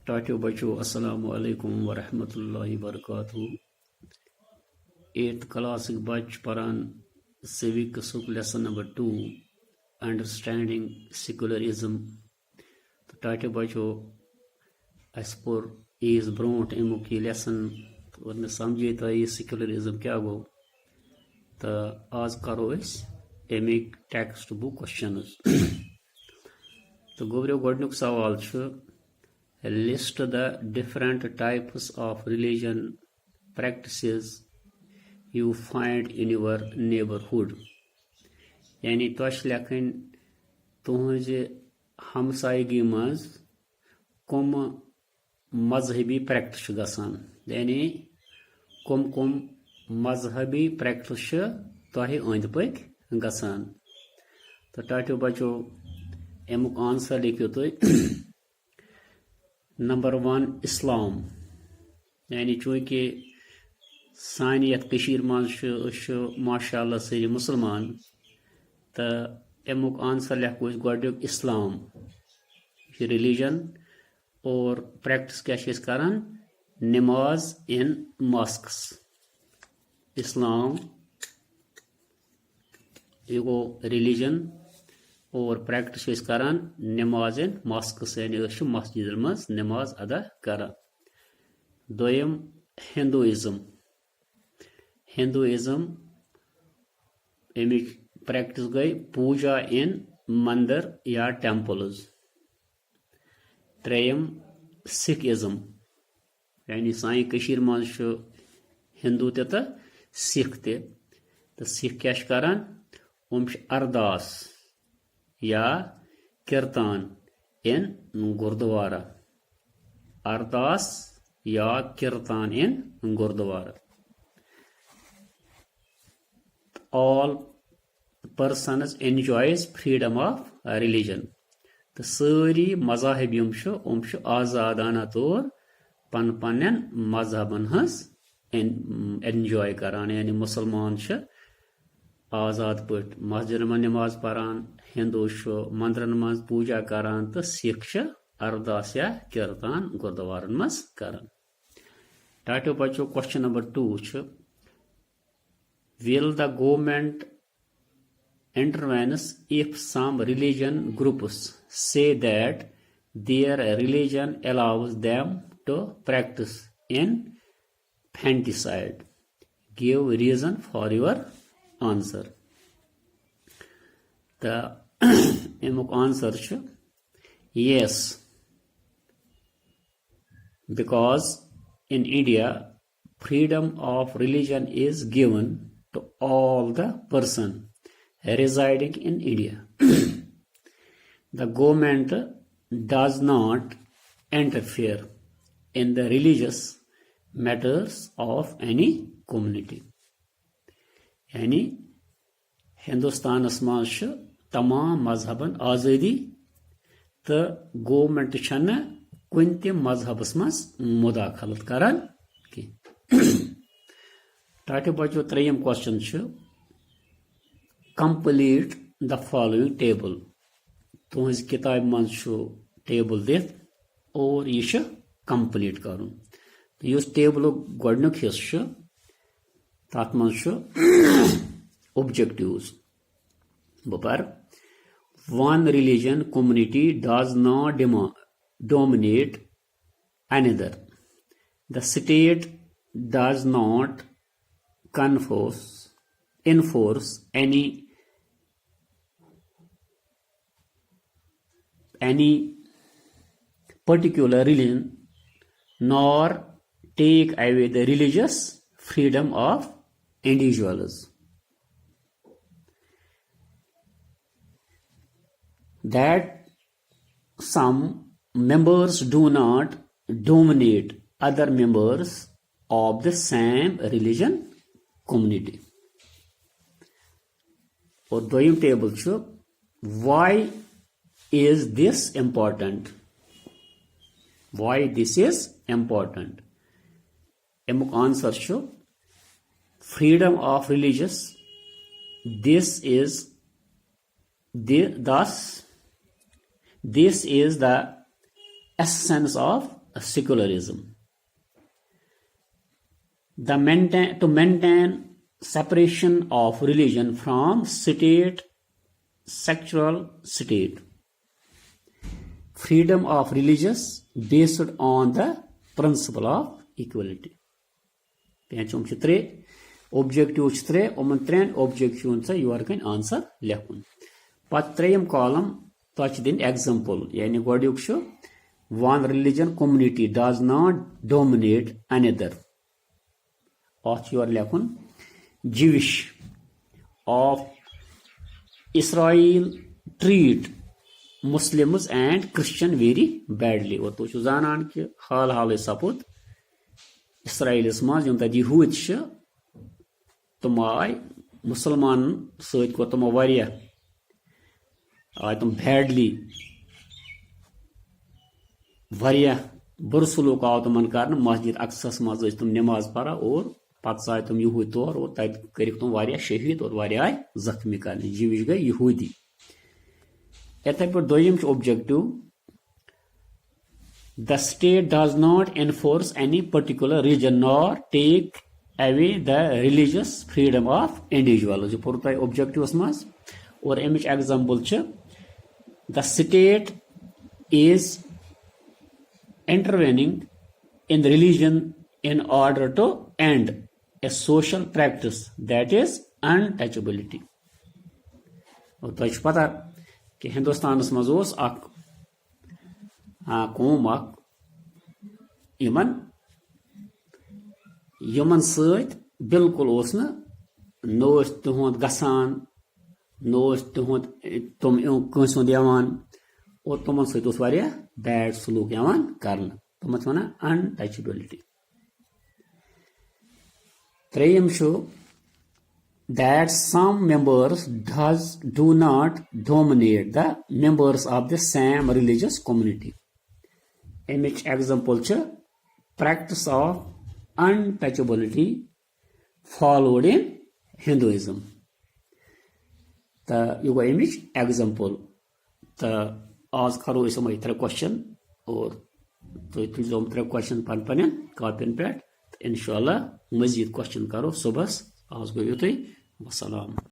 टाटियो बच्चों अस्सलामु अलैकुम वरहमतुल्लाहि वबरकातुहू 8th क्लास बच परान civics lesson number 2 understanding secularism तो टाटियो बच्चों अस पोर इस ब्रोट अमुक ये लेसन और मे समझे तो ये secularism क्या गो तो आज करो अमिक टेक्स्ट बुक क्वेश्चंस तो गोबरो गोडनुक सवाल list the different types of religion practices you find in your neighborhood यानी तोश लेखन तुहज हमसायगी मज कुम मजहबी प्रैक्टिस गसान यानी कुम कुम मजहबी प्रैक्टिस तोह अंद पक गसान तो टाटियो बचो अमुक आंसर लिखियो तुम नंबर 1 इस्लाम यानी चूँकि सान यथ माशाअल्लाह सारी मुसलमान तो अमुक आंसर लिखो गोडुक इस्लाम रिलीजन और प्रैक्टिस क्या करान नमाज इन मॉस्क्स इस्लाम ये गो रिलीजन और प्रैक्टिस करान नमाज इन मॉस्क्स यानी मस्जिद मज नमाज अदा करान दोयम हिंदुइज्म अमिक प्रैक्टिस गई पूजा इन मंदिर या टेम्पल्स त्रेयम सिखिज्म यानी साई कशीर मज हिंदू तो सिख तो सिख क्या करान अरदास या कीर्तन इन गुरुद्वारा अरदास या कीर्तन इन gurdwara all persons enjoys freedom of religion तो सारी मज़ाहिब आज़ादाना तौर पन पन्न मजहबन हज एंजॉय करान यानी मुसलमान आज़ाद पट मस्जिद में नमाज परान हिंदू मंदिरन मज पूजा करान तो सिख अरदास या कीर्तन गुरुद्वारन मज करान टाटो बच्चों question number 2 will the government intervenes if some religion groups say that their religion allows them to practice infanticide? Give reason for your answer. The answer is yes, because in India freedom of religion is given to all the person residing in India. The government does not interfere in the religious matters of any community. यानी हिंदुस्तान मज तमाम मजहबन आज़ादी तो government कुन त मजहबस मज मुदाखलत करान की टाटो बच्चों त्रेयम question complete the following table तुज किताब मज टेबल दित और यह कंप्लीट कर टेबल गोडनुक हिस्स तथ मज ऑब्जेक्टिव्स बह one religion community does not dominate another. The state does not enforce any particular religion nor take away the religious freedom of individuals. That some members do not dominate other members of the same religion community. और दोयम table why is this important? Why this is important? अमुक answer freedom of religious. This is the essence of secularism. To maintain separation of religion from state, sexual state. Freedom of religious based on the principle of equality. Penchum chitre objective chitre oman tren objective sa you are can answer lekhun. Pat treyam column touch din example yani godyuk shu one religion community does not dominate another. Of your lekhun Jewish of Israel treat Muslims and Christian very badly. और तो छु जानान कि हाल हाल सपुत Israelis मज यम तदि हुत छ तुम आय मुसलमान सत को तुम वारिया आय तुम badly वारिया बुर सलूक आव तुमन करन मस्जिद अक्सस मज तुम नमाज पढ़ा और पत आय तुम यहूद तौर और तत कर तुम वारिया शहीद और वारिया आय जख्मी कर जीविश गई यहूदी इथे पे दोयम objective the state does not enforce any particular reason nor take away the religious freedom of individual जो पुर तय ऑब्जेक्टिवस मज और अमिच एग्जांपल छ the state is intervening in the religion in order to end a social practice that is untouchability. और तो पता कि हिंदुस्तान मज कौम यमन सत बिल्कुल न तुहद गसान न तुहद तुम कंस दिवान और तुम सत बैड सलूक कर तुम वन अनटचबिलिटी. त्रेयम that some members do not dominate the members of the same religious community. Image example ch practice of untouchability followed in Hinduism. The you go image example. The आज करो इस समय इतना क्वेश्चन और तो इतने जो क्वेश्चन पन कॉपी पे इंशाल्लाह मजीद क्वेश्चन करो सुबह आज गो युत वसलाम.